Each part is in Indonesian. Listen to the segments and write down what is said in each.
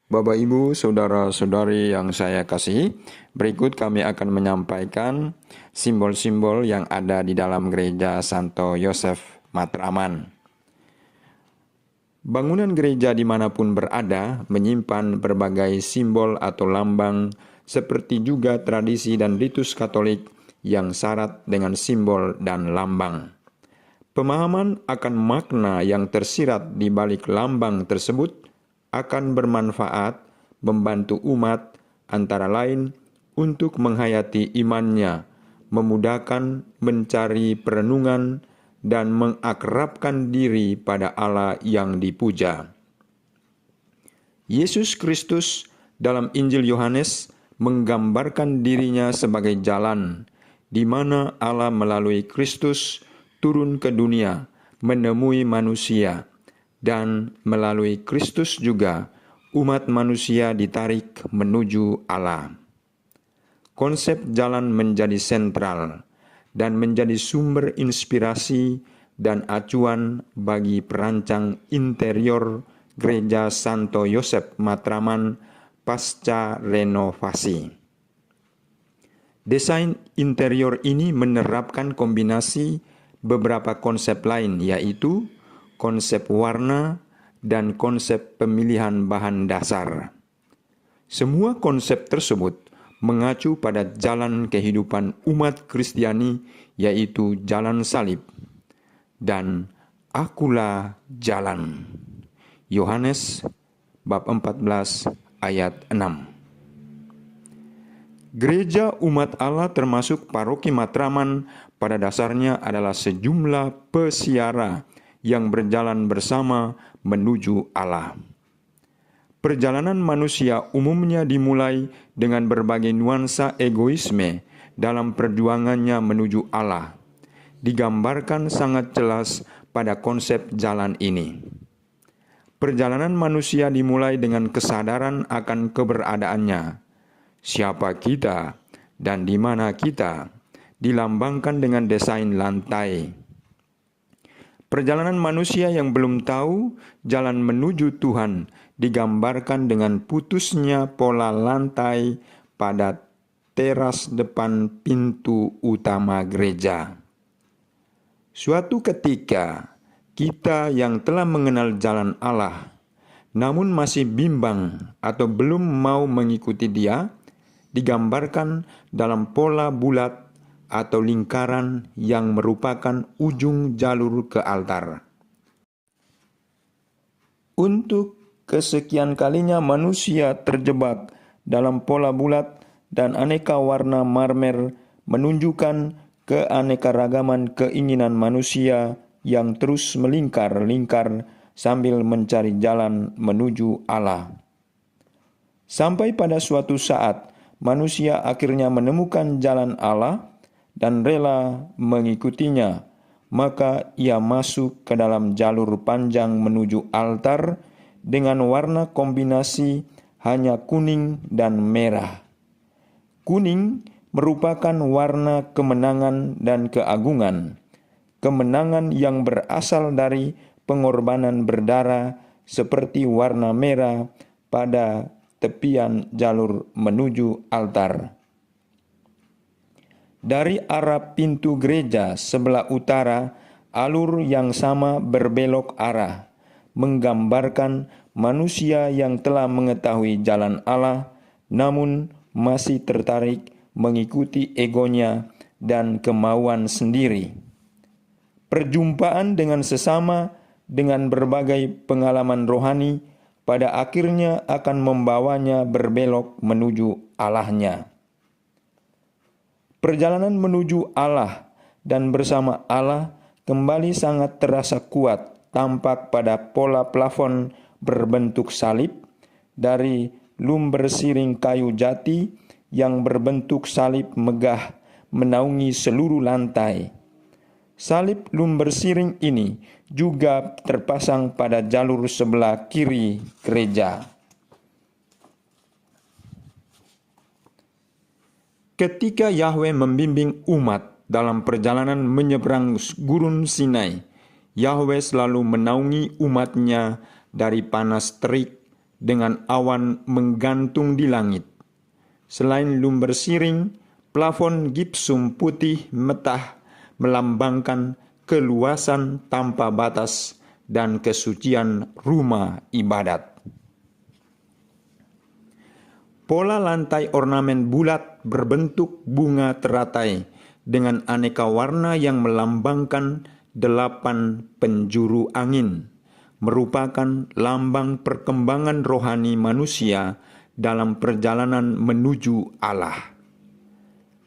Bapak, Ibu, saudara-saudari yang saya kasihi, berikut kami akan menyampaikan simbol-simbol yang ada di dalam gereja Santo Yosef Matraman. Bangunan gereja dimanapun berada menyimpan berbagai simbol atau lambang, seperti juga tradisi dan ritus Katolik yang syarat dengan simbol dan lambang. Pemahaman akan makna yang tersirat di balik lambang tersebut akan bermanfaat membantu umat antara lain untuk menghayati imannya, memudahkan mencari perenungan, dan mengakrabkan diri pada Allah yang dipuja. Yesus Kristus dalam Injil Yohanes menggambarkan dirinya sebagai jalan, di mana Allah melalui Kristus turun ke dunia, menemui manusia, dan melalui Kristus juga umat manusia ditarik menuju Allah. Konsep jalan menjadi sentral dan menjadi sumber inspirasi dan acuan bagi perancang interior Gereja Santo Yosef Matraman pasca renovasi. Desain interior ini menerapkan kombinasi beberapa konsep lain, yaitu konsep warna dan konsep pemilihan bahan dasar. Semua konsep tersebut mengacu pada jalan kehidupan umat Kristiani, yaitu jalan salib dan akulah jalan. Yohanes bab 14 ayat 6. Gereja umat Allah termasuk paroki Matraman pada dasarnya adalah sejumlah pesiara yang berjalan bersama menuju Allah. Perjalanan manusia umumnya dimulai dengan berbagai nuansa egoisme dalam perjuangannya menuju Allah. Digambarkan sangat jelas pada konsep jalan ini. Perjalanan manusia dimulai dengan kesadaran akan keberadaannya. Siapa kita dan di mana kita, dilambangkan dengan desain lantai. Perjalanan manusia yang belum tahu jalan menuju Tuhan digambarkan dengan putusnya pola lantai pada teras depan pintu utama gereja. Suatu ketika, kita yang telah mengenal jalan Allah, namun masih bimbang atau belum mau mengikuti Dia, digambarkan dalam pola bulat atau lingkaran yang merupakan ujung jalur ke altar. Untuk kesekian kalinya manusia terjebak dalam pola bulat dan aneka warna marmer menunjukkan keanekaragaman keinginan manusia yang terus melingkar-lingkar sambil mencari jalan menuju Allah. Sampai pada suatu saat, manusia akhirnya menemukan jalan Allah dan rela mengikutinya, maka ia masuk ke dalam jalur panjang menuju altar dengan warna kombinasi hanya kuning dan merah. Kuning merupakan warna kemenangan dan keagungan, kemenangan yang berasal dari pengorbanan berdarah, seperti warna merah pada tepian jalur menuju altar. Dari arah pintu gereja sebelah utara, alur yang sama berbelok arah, menggambarkan manusia yang telah mengetahui jalan Allah, namun masih tertarik mengikuti egonya dan kemauan sendiri. Perjumpaan dengan sesama dengan berbagai pengalaman rohani pada akhirnya akan membawanya berbelok menuju Allahnya. Perjalanan menuju Allah dan bersama Allah kembali sangat terasa kuat, tampak pada pola plafon berbentuk salib dari lumber siring kayu jati yang berbentuk salib megah menaungi seluruh lantai. Salib lumber siring ini juga terpasang pada jalur sebelah kiri gereja. Ketika Yahweh membimbing umat dalam perjalanan menyeberang gurun Sinai, Yahweh selalu menaungi umatnya dari panas terik dengan awan menggantung di langit. Selain lumber siring, plafon gipsum putih metah melambangkan keluasan tanpa batas dan kesucian rumah ibadat. Pola lantai ornamen bulat berbentuk bunga teratai dengan aneka warna yang melambangkan 8 penjuru angin, merupakan lambang perkembangan rohani manusia dalam perjalanan menuju Allah.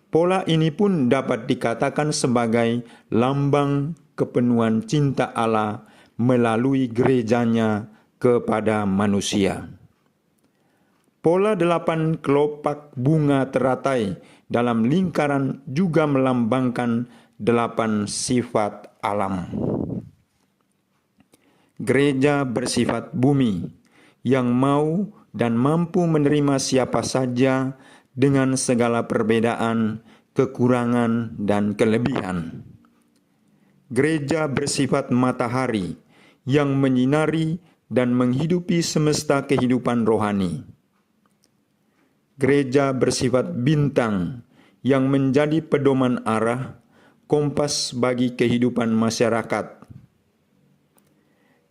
Pola ini pun dapat dikatakan sebagai lambang kepenuhan cinta Allah melalui gerejanya kepada manusia. Pola 8 kelopak bunga teratai dalam lingkaran juga melambangkan 8 sifat alam. Gereja bersifat bumi yang mau dan mampu menerima siapa saja dengan segala perbedaan, kekurangan, dan kelebihan. Gereja bersifat matahari yang menyinari dan menghidupi semesta kehidupan rohani. Gereja bersifat bintang yang menjadi pedoman arah, kompas bagi kehidupan masyarakat.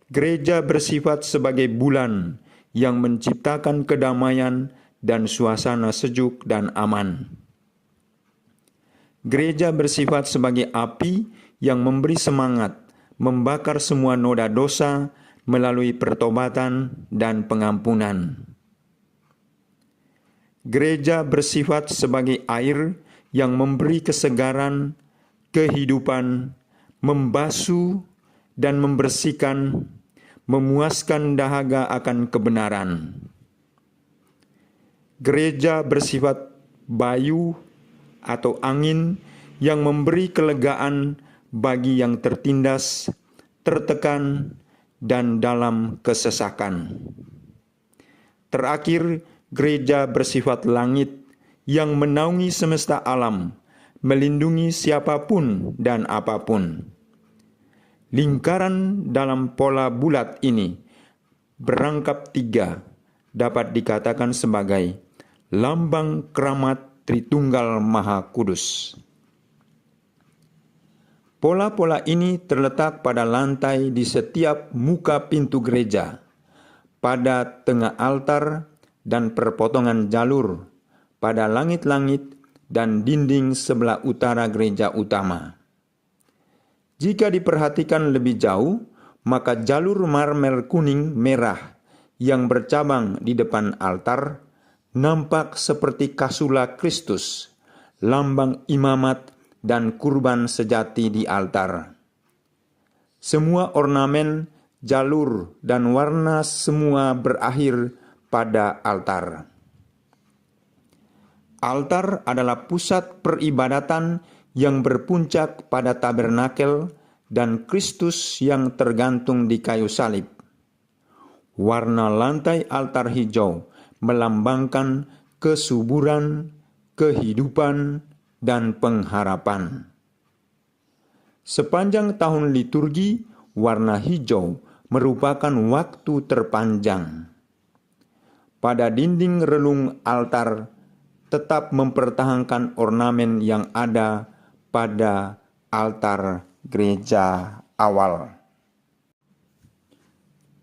Gereja bersifat sebagai bulan yang menciptakan kedamaian dan suasana sejuk dan aman. Gereja bersifat sebagai api yang memberi semangat, membakar semua noda dosa melalui pertobatan dan pengampunan. Gereja bersifat sebagai air yang memberi kesegaran, kehidupan, membasuh dan membersihkan, memuaskan dahaga akan kebenaran. Gereja bersifat bayu atau angin yang memberi kelegaan bagi yang tertindas, tertekan, dan dalam kesesakan. Terakhir, gereja bersifat langit yang menaungi semesta alam, melindungi siapapun dan apapun. Lingkaran dalam pola bulat ini berangkap 3 dapat dikatakan sebagai lambang keramat Tritunggal Maha Kudus. Pola-pola ini terletak pada lantai di setiap muka pintu gereja, pada tengah altar dan perpotongan jalur, pada langit-langit dan dinding sebelah utara gereja utama. Jika diperhatikan lebih jauh, maka jalur marmer kuning merah yang bercabang di depan altar nampak seperti kasula Kristus, lambang imamat dan kurban sejati di altar. Semua ornamen, jalur, dan warna semua berakhir pada altar. Altar adalah pusat peribadatan yang berpuncak pada tabernakel dan Kristus yang tergantung di kayu salib. Warna lantai altar hijau melambangkan kesuburan, kehidupan, dan pengharapan. Sepanjang tahun liturgi, warna hijau merupakan waktu terpanjang. Pada dinding relung altar tetap mempertahankan ornamen yang ada pada altar gereja awal.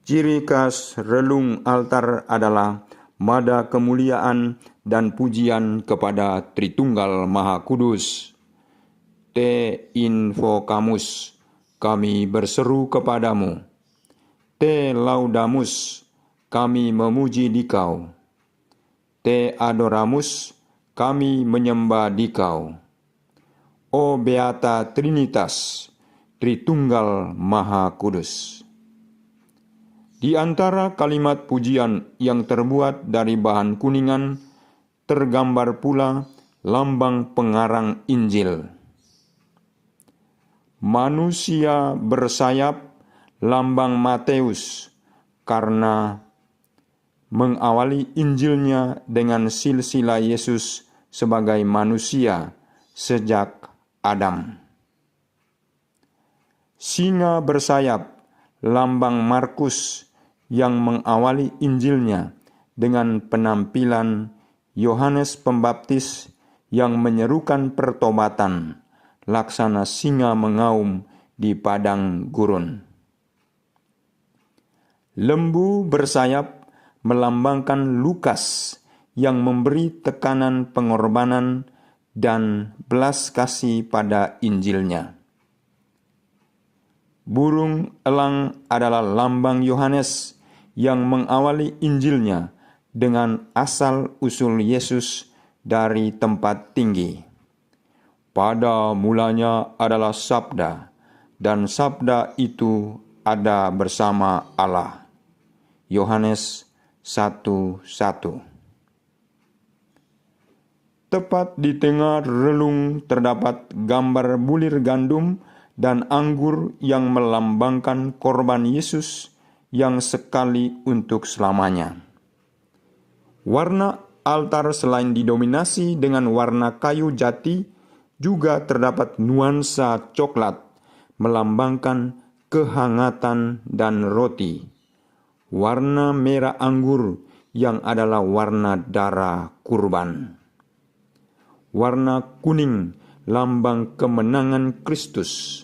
Ciri khas relung altar adalah mada kemuliaan dan pujian kepada Tritunggal Maha Kudus. Te invocamus, kami berseru kepadamu. Te laudamus, kami memuji Dikau. Te adoramus, kami menyembah Dikau. O Beata Trinitas, Tritunggal Maha Kudus. Di antara kalimat pujian yang terbuat dari bahan kuningan, tergambar pula lambang pengarang Injil. Manusia bersayap, lambang Matius, karena mengawali Injilnya dengan silsilah Yesus sebagai manusia sejak Adam. Singa bersayap, lambang Markus, yang mengawali Injilnya dengan penampilan Yohanes Pembaptis yang menyerukan pertobatan, laksana singa mengaum di padang gurun. Lembu bersayap melambangkan Lukas yang memberi tekanan pengorbanan dan belas kasih pada Injilnya. Burung elang adalah lambang Yohanes yang mengawali Injilnya dengan asal-usul Yesus dari tempat tinggi. Pada mulanya adalah Sabda, dan Sabda itu ada bersama Allah. Yohanes 1:1. Tepat di tengah relung terdapat gambar bulir gandum dan anggur yang melambangkan korban Yesus yang sekali untuk selamanya. Warna altar selain didominasi dengan warna kayu jati, juga terdapat nuansa coklat, melambangkan kehangatan dan roti. Warna merah anggur yang adalah warna darah kurban. Warna kuning lambang kemenangan Kristus.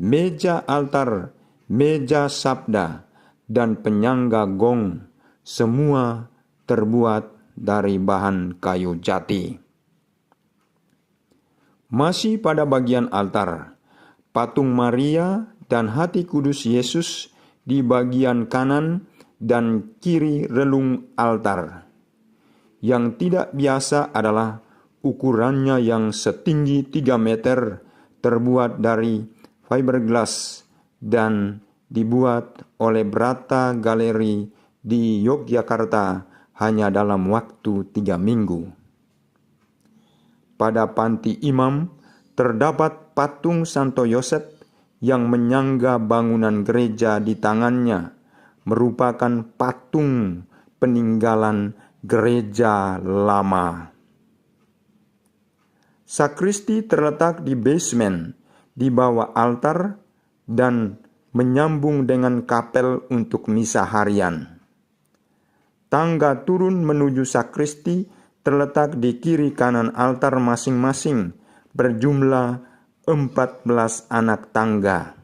Meja altar, meja sabda, dan penyangga gong semua terbuat dari bahan kayu jati. Masih pada bagian altar, patung Maria dan hati kudus Yesus di bagian kanan dan kiri relung altar. Yang tidak biasa adalah ukurannya yang setinggi 3 meter, terbuat dari fiberglass dan dibuat oleh Brata Galeri di Yogyakarta hanya dalam waktu 3 minggu. Pada panti imam terdapat patung Santo Yosef yang menyangga bangunan gereja di tangannya, merupakan patung peninggalan gereja lama. Sakristi terletak di basement, di bawah altar, dan menyambung dengan kapel untuk misa harian. Tangga turun menuju sakristi terletak di kiri kanan altar masing-masing, berjumlah 14 anak tangga.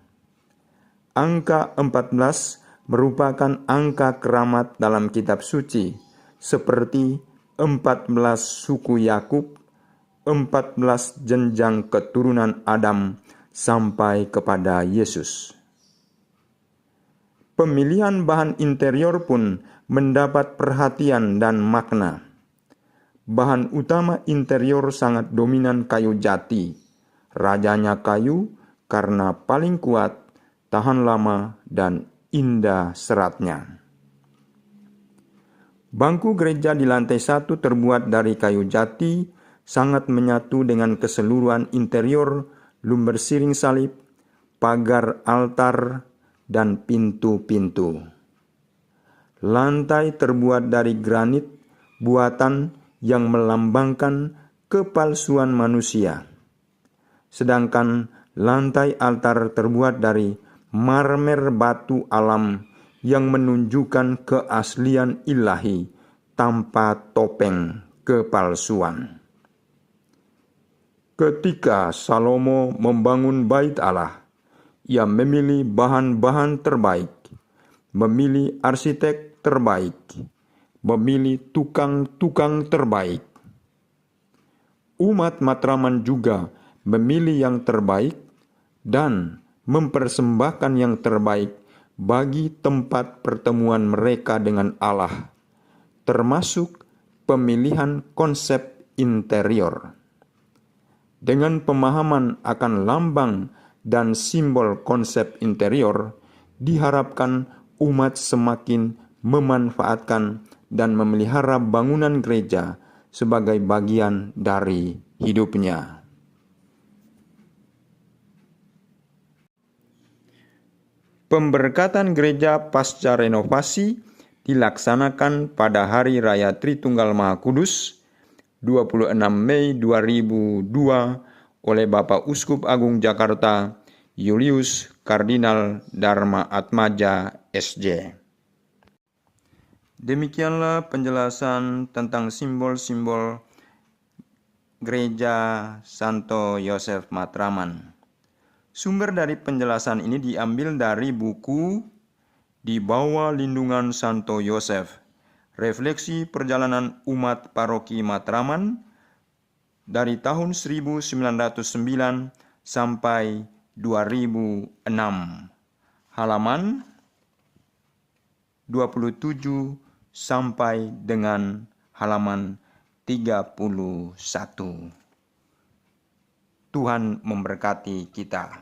Angka 14 merupakan angka keramat dalam kitab suci, seperti 14 suku Yakub, 14 jenjang keturunan Adam sampai kepada Yesus. Pemilihan bahan interior pun mendapat perhatian dan makna. Bahan utama interior sangat dominan kayu jati. Rajanya kayu karena paling kuat, tahan lama, dan indah seratnya. Bangku gereja di lantai 1 terbuat dari kayu jati, sangat menyatu dengan keseluruhan interior, lumber siring salib, pagar altar, dan pintu-pintu. Lantai terbuat dari granit buatan yang melambangkan kepalsuan manusia. Sedangkan lantai altar terbuat dari marmer batu alam yang menunjukkan keaslian ilahi tanpa topeng kepalsuan. Ketika Salomo membangun bait Allah, ia memilih bahan-bahan terbaik, memilih arsitek terbaik, memilih tukang-tukang terbaik. Umat Matraman juga memilih yang terbaik dan mempersembahkan yang terbaik bagi tempat pertemuan mereka dengan Allah, termasuk pemilihan konsep interior. Dengan pemahaman akan lambang dan simbol konsep interior, diharapkan umat semakin memanfaatkan dan memelihara bangunan gereja sebagai bagian dari hidupnya. Pemberkatan gereja pasca renovasi dilaksanakan pada Hari Raya Tritunggal Maha Kudus, 26 Mei 2002 oleh Bapak Uskup Agung Jakarta, Julius Kardinal Dharma Atmaja, SJ. Demikianlah penjelasan tentang simbol-simbol Gereja Santo Yosef Matraman. Sumber dari penjelasan ini diambil dari buku Di Bawah Lindungan Santo Yosef, Refleksi Perjalanan Umat Paroki Matraman dari tahun 1909 sampai 2006. Halaman 27 sampai dengan halaman 31. Tuhan memberkati kita.